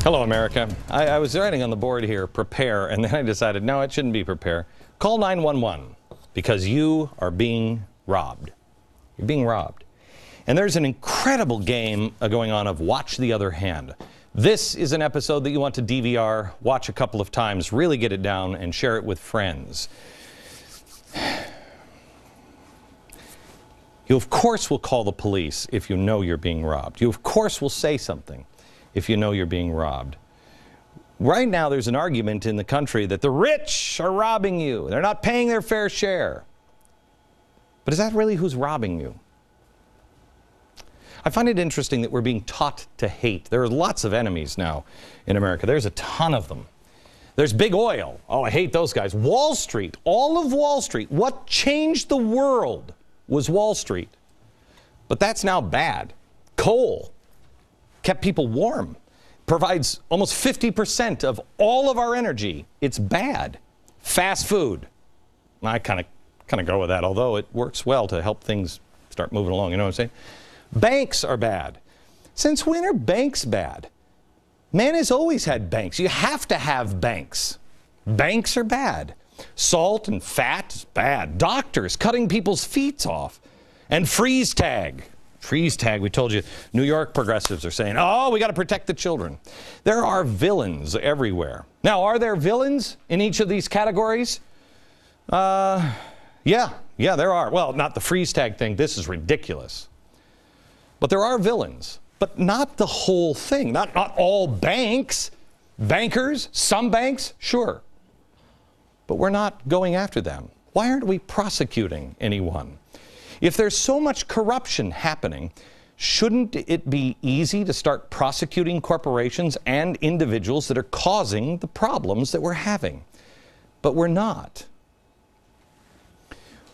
Hello, America. I was writing on the board here, prepare, and then I decided, no, it shouldn't be prepare. Call 911 because you are being robbed. You're being robbed. And there's an incredible game going on of Watch the Other Hand. This is an episode that you want to DVR, watch a couple of times, really get it down, and share it with friends. You, of course, will call the police if you know you're being robbed. You, of course, will say something if you know you're being robbed. Right now, there's an argument in the country that the rich are robbing you. They're not paying their fair share. But is that really who's robbing you? I find it interesting that we're being taught to hate. There are lots of enemies now in America. There's a ton of them. There's big oil. Oh, I hate those guys. Wall Street, all of Wall Street. What changed the world was Wall Street. But that's now bad. Coal kept people warm. Provides almost 50% of all of our energy. It's bad. Fast food. I kind of go with that, although it works well to help things start moving along. You know what I'm saying? Banks are bad. Since when are banks bad? Man has always had banks. You have to have banks. Banks are bad. Salt and fat is bad. Doctors cutting people's feet off. And freeze tag. Freeze tag, we told you, New York progressives are saying, oh, we got to protect the children. There are villains everywhere. Now, are there villains in each of these categories? Yeah, there are. Well, not the freeze tag thing. This is ridiculous. But there are villains. But not the whole thing. Not all banks. Bankers, some banks, sure. But we're not going after them. Why aren't we prosecuting anyone? If there's so much corruption happening, shouldn't it be easy to start prosecuting corporations and individuals that are causing the problems that we're having? But we're not.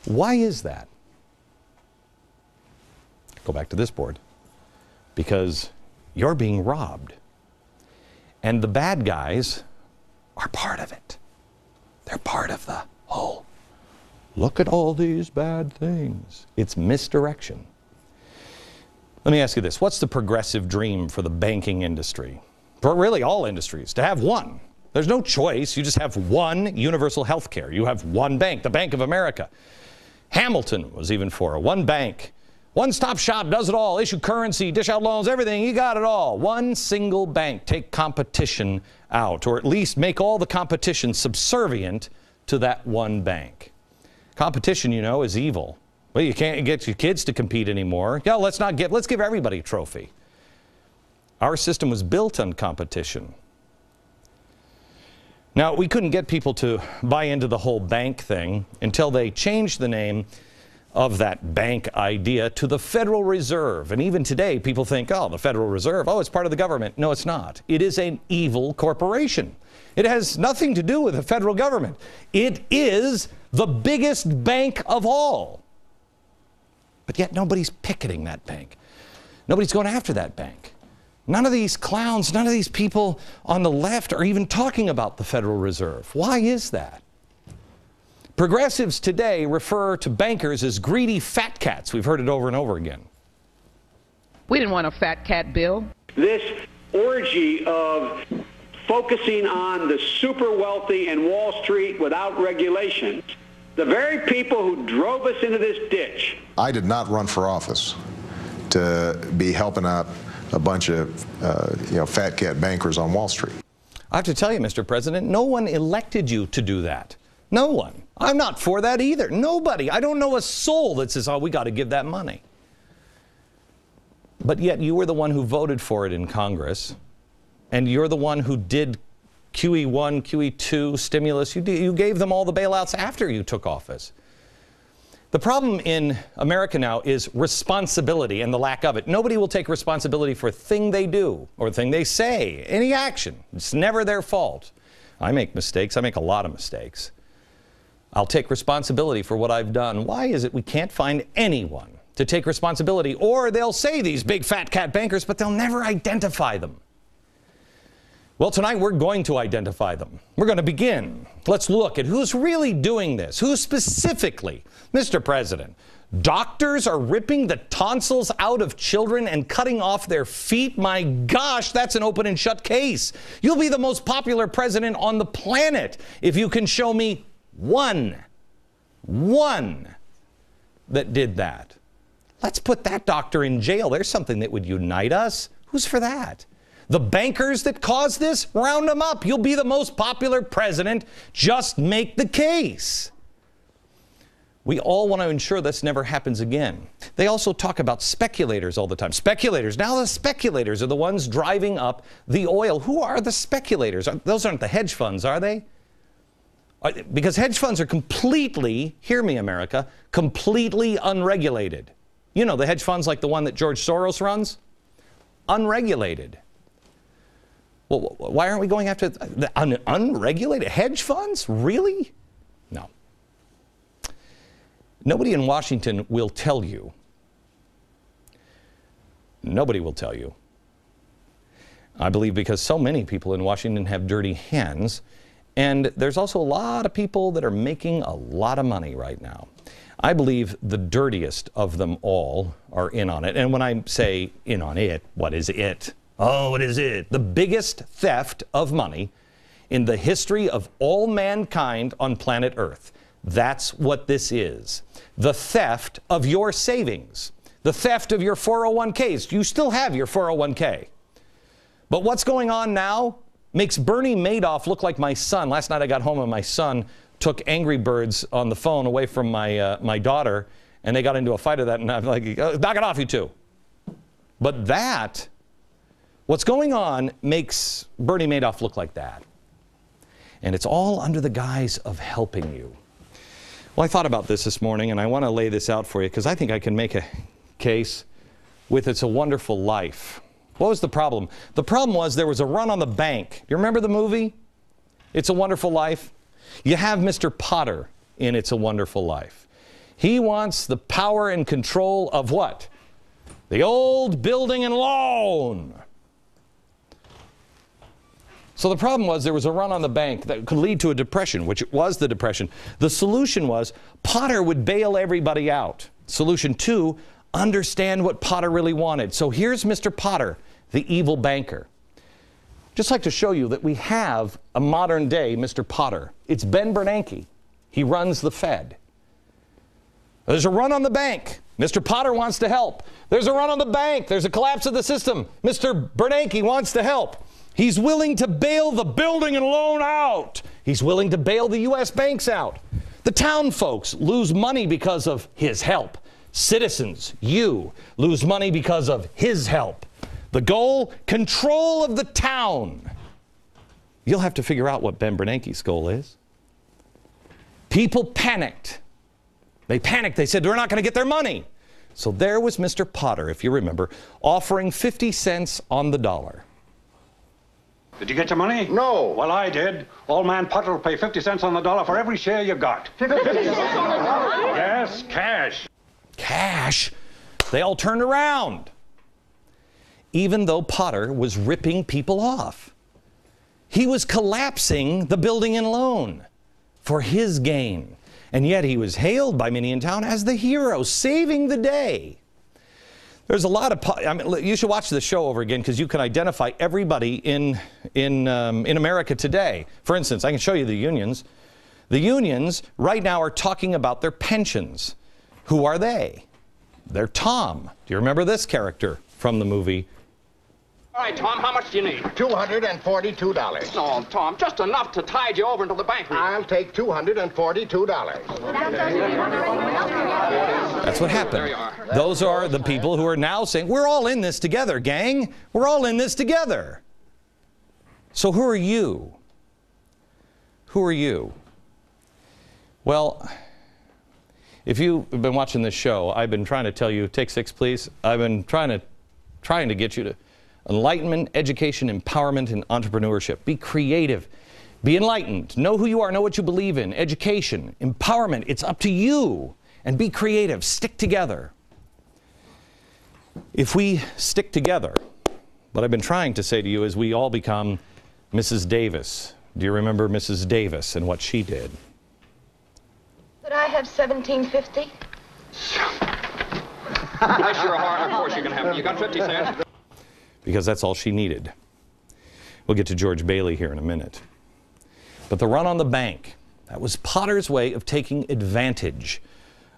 Why is that? Go back to this board. Because you're being robbed. And the bad guys are part of it. They're part of the whole. Look at all these bad things. It's misdirection. Let me ask you this. What's the progressive dream for the banking industry? For really all industries, to have one. There's no choice. You just have one universal health care. You have one bank, the Bank of America. Hamilton was even for one bank. One-stop shop does it all. Issue currency, dish out loans, everything. You got it all. One single bank. Take competition out, or at least make all the competition subservient to that one bank. Competition, you know, is evil. Well, you can't get your kids to compete anymore. Yeah, let's give everybody a trophy. Our system was built on competition. Now, we couldn't get people to buy into the whole bank thing until they changed the name of that bank idea to the Federal Reserve. And even today, people think, oh, the Federal Reserve, oh, it's part of the government. No, it's not. It is an evil corporation. It has nothing to do with the federal government. It is the biggest bank of all. But yet nobody's picketing that bank. Nobody's going after that bank. None of these clowns, none of these people on the left are even talking about the Federal Reserve. Why is that? Progressives today refer to bankers as greedy fat cats. We've heard it over and over again. We didn't want a fat cat bill. This orgy of focusing on the super wealthy and Wall Street without regulation, the very people who drove us into this ditch. I did not run for office to be helping out a bunch of fat cat bankers on Wall Street. I have to tell you, Mr. President, no one elected you to do that. No one. I'm not for that either. Nobody. I don't know a soul that says, oh, we got to give that money. But yet you were the one who voted for it in Congress. And you're the one who did QE1, QE2, stimulus. You gave them all the bailouts after you took office. The problem in America now is responsibility and the lack of it. Nobody will take responsibility for a thing they do or a thing they say, any action. It's never their fault. I make mistakes. I make a lot of mistakes. I'll take responsibility for what I've done. Why is it we can't find anyone to take responsibility? Or they'll say these big fat cat bankers, but they'll never identify them. Well, tonight we're going to identify them. We're going to begin. Let's look at who's really doing this. Who specifically, Mr. President, Doctors are ripping the tonsils out of children and cutting off their feet. My gosh, that's an open and shut case. You'll be the most popular president on the planet if you can show me one that did that. Let's put that doctor in jail. There's something that would unite us. Who's for that? The bankers that caused this, round them up. You'll be the most popular president. Just make the case. We all want to ensure this never happens again. They also talk about speculators all the time. Speculators. Now the speculators are the ones driving up the oil. Who are the speculators? Those aren't the hedge funds, are they? Because hedge funds are completely, hear me America, completely unregulated. You know, the hedge funds like the one that George Soros runs? Unregulated. Well, why aren't we going after the unregulated hedge funds? Really? No. Nobody in Washington will tell you. Nobody will tell you. I believe because so many people in Washington have dirty hands, and there's also a lot of people that are making a lot of money right now. I believe the dirtiest of them all are in on it. And when I say in on it, what is it? Oh, what is it? The biggest theft of money in the history of all mankind on planet Earth. That's what this is. The theft of your savings. The theft of your 401ks. You still have your 401k. But what's going on now makes Bernie Madoff look like my son. Last night I got home and my son took Angry Birds on the phone away from my daughter, and they got into a fight of that, and I'm like, knock it off, you two. But what's going on makes Bernie Madoff look like that. And it's all under the guise of helping you. Well, I thought about this morning, and I want to lay this out for you because I think I can make a case with It's a Wonderful Life. What was the problem? The problem was there was a run on the bank. You remember the movie, It's a Wonderful Life? You have Mr. Potter in It's a Wonderful Life. He wants the power and control of what? The old building and loan. So the problem was there was a run on the bank that could lead to a depression, which it was the depression. The solution was Potter would bail everybody out. Solution 2, understand what Potter really wanted. So here's Mr. Potter, the evil banker. Just like to show you that we have a modern day Mr. Potter. It's Ben Bernanke. He runs the Fed. There's a run on the bank. Mr. Potter wants to help. There's a run on the bank. There's a collapse of the system. Mr. Bernanke wants to help. He's willing to bail the building and loan out. He's willing to bail the U.S. banks out. The town folks lose money because of his help. Citizens, you, lose money because of his help. The goal, control of the town. You'll have to figure out what Ben Bernanke's goal is. People panicked. They panicked. They said they're not going to get their money. So there was Mr. Potter, if you remember, offering 50 cents on the dollar. Did you get your money? No. Well, I did. Old man Potter will pay 50 cents on the dollar for every share you got. 50 cents on the dollar? Yes, cash. Cash? They all turned around. Even though Potter was ripping people off. He was collapsing the building and loan for his gain. And yet he was hailed by many in town as the hero, saving the day. There's a lot of, you should watch the show over again because you can identify everybody in America today. For instance, I can show you the unions. The unions right now are talking about their pensions. Who are they? They're Tom. Do you remember this character from the movie? All right, Tom, how much do you need? $242. No, Tom, just enough to tide you over until the bank leaves. I'll take $242. That's what happened. There you are. Those are the people who are now saying, we're all in this together, gang. We're all in this together. So who are you? Who are you? Well, if you've been watching this show, I've been trying to tell you, take 6, please. I've been trying to get you to enlightenment, education, empowerment, and entrepreneurship. Be creative. Be enlightened. Know who you are. Know what you believe in. Education, empowerment. It's up to you. And be creative. Stick together. If we stick together, what I've been trying to say to you is we all become Mrs. Davis. Do you remember Mrs. Davis and what she did? Could I have $17.50? Bless your heart, of course you can have it. You got 50 cents? Because that's all she needed. We'll get to George Bailey here in a minute. But the run on the bank, that was Potter's way of taking advantage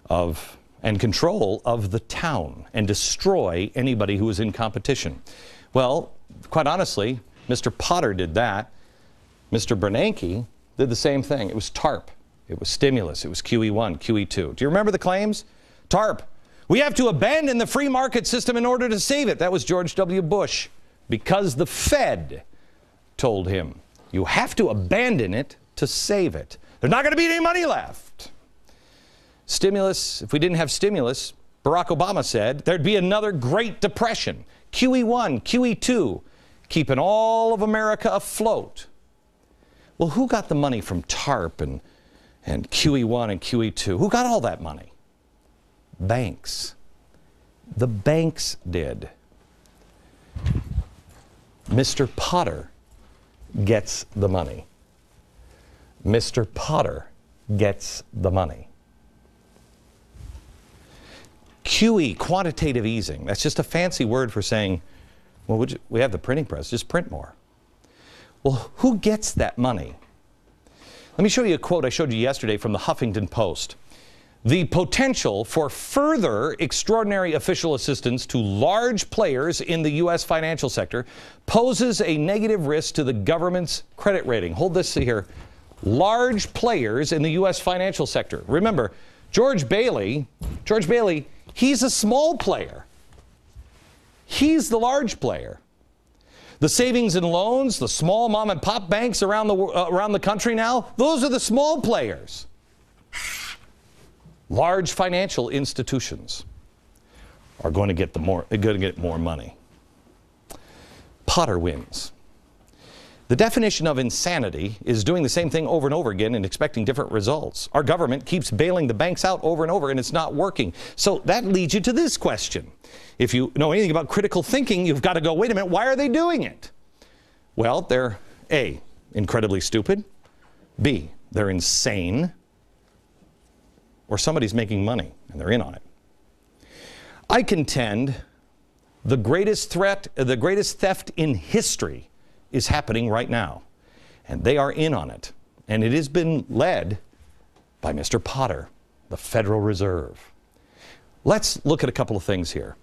of and control of the town and destroy anybody who was in competition. Well, quite honestly, Mr. Potter did that. Mr. Bernanke did the same thing. It was TARP. It was stimulus. It was QE1, QE2. Do you remember the claims? TARP. We have to abandon the free market system in order to save it. That was George W. Bush, because the Fed told him, you have to abandon it to save it. There's not going to be any money left. Stimulus, if we didn't have stimulus, Barack Obama said, there'd be another Great Depression. QE1, QE2, keeping all of America afloat. Well, who got the money from TARP and QE1 and QE2? Who got all that money? Banks. The banks did. Mr. Potter gets the money. Mr. Potter gets the money. QE, quantitative easing, that's just a fancy word for saying, well, we have the printing press, just print more. Well, who gets that money? Let me show you a quote I showed you yesterday from the Huffington Post. The potential for further extraordinary official assistance to large players in the U.S. financial sector poses a negative risk to the government's credit rating. Hold this here. Large players in the U.S. financial sector. Remember, George Bailey, he's a small player. He's the large player. The savings and loans, the small mom and pop banks around the country now, those are the small players. Large financial institutions are going to get more money. Potter wins. The definition of insanity is doing the same thing over and over again and expecting different results. Our government keeps bailing the banks out over and over, and it's not working. So that leads you to this question. If you know anything about critical thinking, you've got to go, wait a minute, why are they doing it? Well, they're A, incredibly stupid, B, they're insane, or somebody's making money and they're in on it. I contend the greatest threat, the greatest theft in history is happening right now, and they are in on it. And it has been led by Mr. Potter, the Federal Reserve. Let's look at a couple of things here.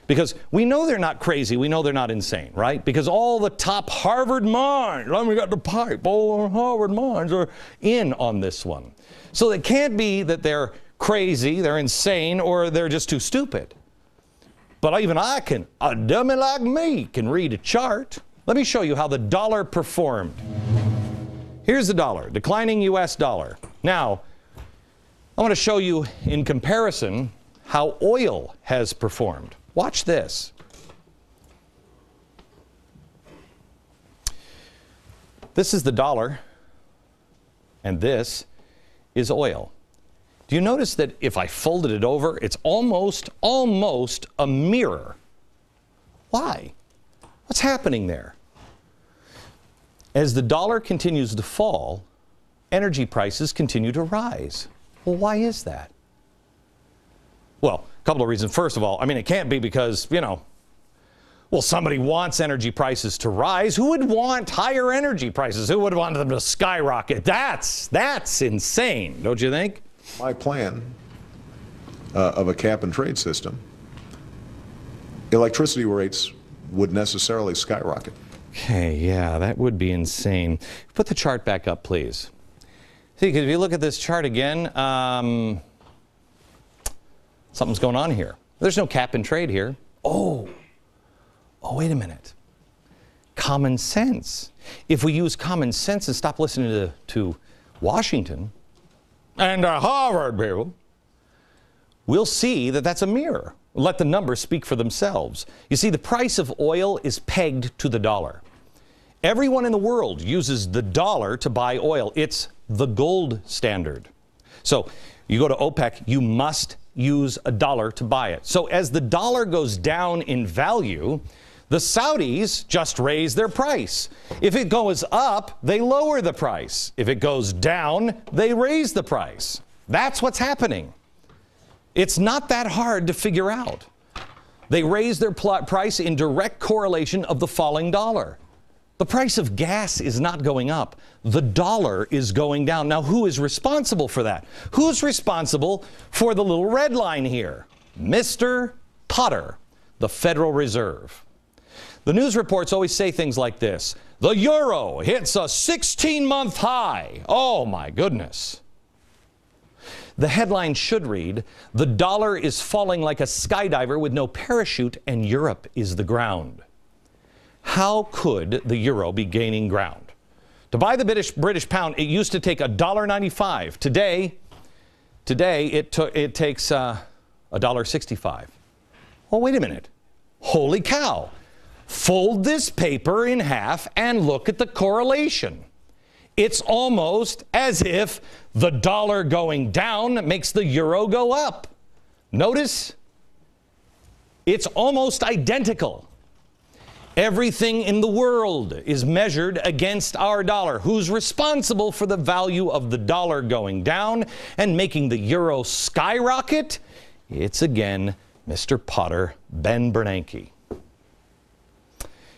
Because we know they're not crazy, we know they're not insane, right? Because all the top Harvard minds, we got the pipe, all the Harvard minds are in on this one. So it can't be that they're crazy, they're insane, or they're just too stupid. But even a dummy like me can read a chart. Let me show you how the dollar performed. Here's the dollar, declining U.S. dollar. Now, I want to show you in comparison how oil has performed. Watch this. This is the dollar, and this is oil. Do you notice that if I folded it over, it's almost a mirror? Why? What's happening there? As the dollar continues to fall, energy prices continue to rise. Well, why is that? Well, a couple of reasons. First of all, it can't be because, somebody wants energy prices to rise. Who would want higher energy prices? Who would want them to skyrocket? That's insane, don't you think? My plan of a cap and trade system, electricity rates would necessarily skyrocket. Okay, yeah, that would be insane. Put the chart back up, please. See, because if you look at this chart again, something's going on here. There's no cap and trade here. Oh, wait a minute. Common sense. If we use common sense and stop listening to Washington and Harvard people, we'll see that that's a mirror. Let the numbers speak for themselves. You see, the price of oil is pegged to the dollar. Everyone in the world uses the dollar to buy oil. It's the gold standard. So you go to OPEC, you must use a dollar to buy it. So as the dollar goes down in value, the Saudis just raise their price. If it goes up, they lower the price. If it goes down, they raise the price. That's what's happening. It's not that hard to figure out. They raise their price in direct correlation of the falling dollar. The price of gas is not going up. The dollar is going down. Now, who is responsible for that? Who's responsible for the little red line here? Mr. Potter, the Federal Reserve. The news reports always say things like this. The euro hits a 16-month high. Oh, my goodness. The headline should read, the dollar is falling like a skydiver with no parachute, and Europe is the ground. How could the euro be gaining ground? To buy the British pound, it used to take $1.95. Today it takes $1.65. Well, wait a minute. Holy cow. Fold this paper in half and look at the correlation. It's almost as if the dollar going down makes the euro go up. Notice, it's almost identical. Everything in the world is measured against our dollar. Who's responsible for the value of the dollar going down and making the euro skyrocket? It's again Mr. Potter, Ben Bernanke.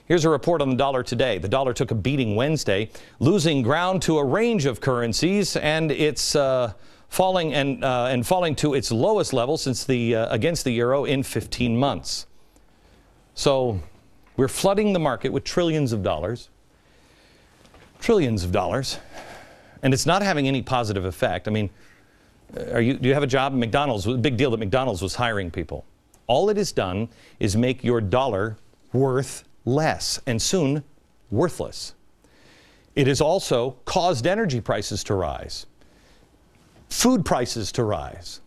Here's a report on the dollar today. The dollar took a beating Wednesday, losing ground to a range of currencies, and it's falling to its lowest level since against the euro in 15 months. So we're flooding the market with trillions of dollars, and it's not having any positive effect. I mean, do you have a job at McDonald's? It was a big deal that McDonald's was hiring people. All it has done is make your dollar worth less, and soon worthless. It has also caused energy prices to rise, food prices to rise,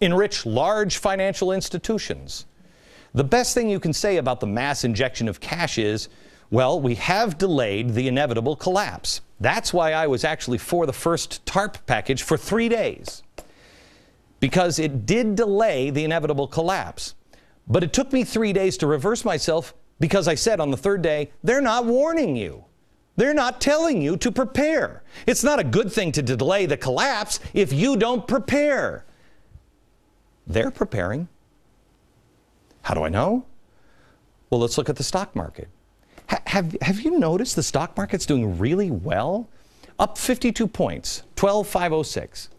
enrich large financial institutions. The best thing you can say about the mass injection of cash is, well, we have delayed the inevitable collapse. That's why I was actually for the first TARP package for 3 days, because it did delay the inevitable collapse. But it took me 3 days to reverse myself, because I said on the third day, they're not warning you. They're not telling you to prepare. It's not a good thing to delay the collapse if you don't prepare. They're preparing. How do I know? Well, let's look at the stock market. Have you noticed the stock market's doing really well? Up 52 points, 12,506.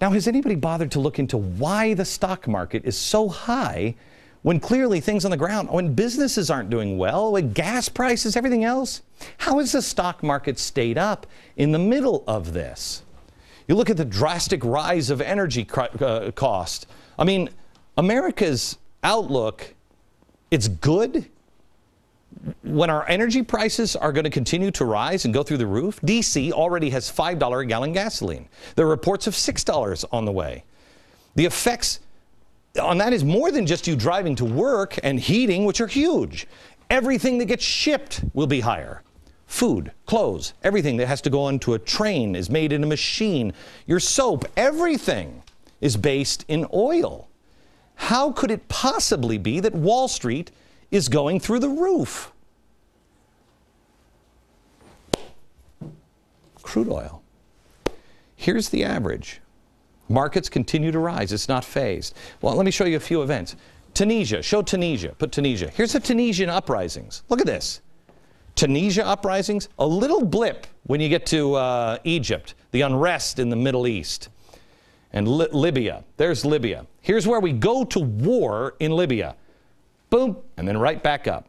Now, has anybody bothered to look into why the stock market is so high when clearly things on the ground, when businesses aren't doing well, with gas prices, everything else? How has the stock market stayed up in the middle of this? You look at the drastic rise of energy cost. I mean, America's outlook, it's good when our energy prices are going to continue to rise and go through the roof. D.C. already has $5 a gallon gasoline. There are reports of $6 on the way. The effects on that is more than just you driving to work and heating, which are huge. Everything that gets shipped will be higher. Food, clothes, everything that has to go onto a train is made in a machine. Your soap, everything is based in oil. How could it possibly be that Wall Street is going through the roof? Crude oil. Here's the average. Markets continue to rise. It's not phased. Well, let me show you a few events. Tunisia. Show Tunisia. Put Tunisia. Here's the Tunisian uprisings. Look at this. Tunisia uprisings. A little blip when you get to Egypt. The unrest in the Middle East. And Libya. There's Libya. Here's where we go to war in Libya. Boom. And then right back up.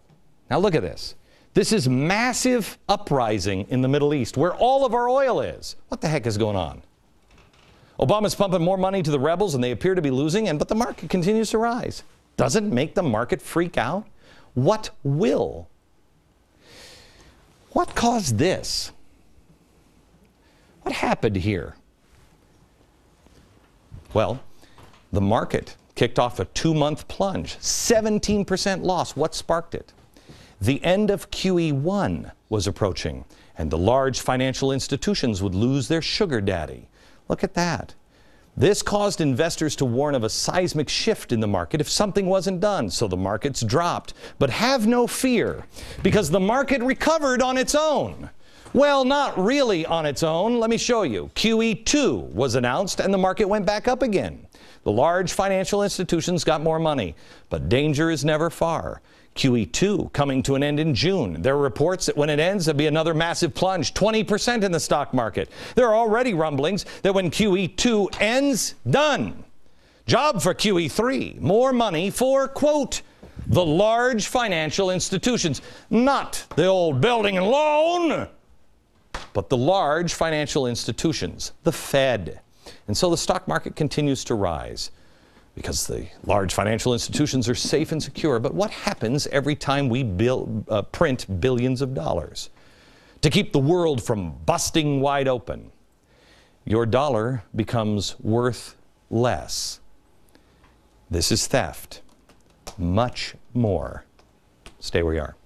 Now look at this. This is massive uprising in the Middle East where all of our oil is. What the heck is going on? Obama's pumping more money to the rebels and they appear to be losing, but the market continues to rise. Doesn't make the market freak out? What will? What caused this? What happened here? Well, the market kicked off a 2-month plunge, 17% loss. What sparked it? The end of QE1 was approaching, and the large financial institutions would lose their sugar daddy. Look at that. This caused investors to warn of a seismic shift in the market if something wasn't done, so the markets dropped. But have no fear, because the market recovered on its own. Well, not really on its own. Let me show you. QE2 was announced and the market went back up again. The large financial institutions got more money, but danger is never far. QE2 coming to an end in June. There are reports that when it ends, there'll be another massive plunge, 20% in the stock market. There are already rumblings that when QE2 ends, done. Job for QE3, more money for, quote, the large financial institutions, not the old building and loan, but the large financial institutions, the Fed. And so the stock market continues to rise because the large financial institutions are safe and secure. But what happens every time we print billions of dollars to keep the world from busting wide open? Your dollar becomes worth less. This is theft. Much more. Stay where you are.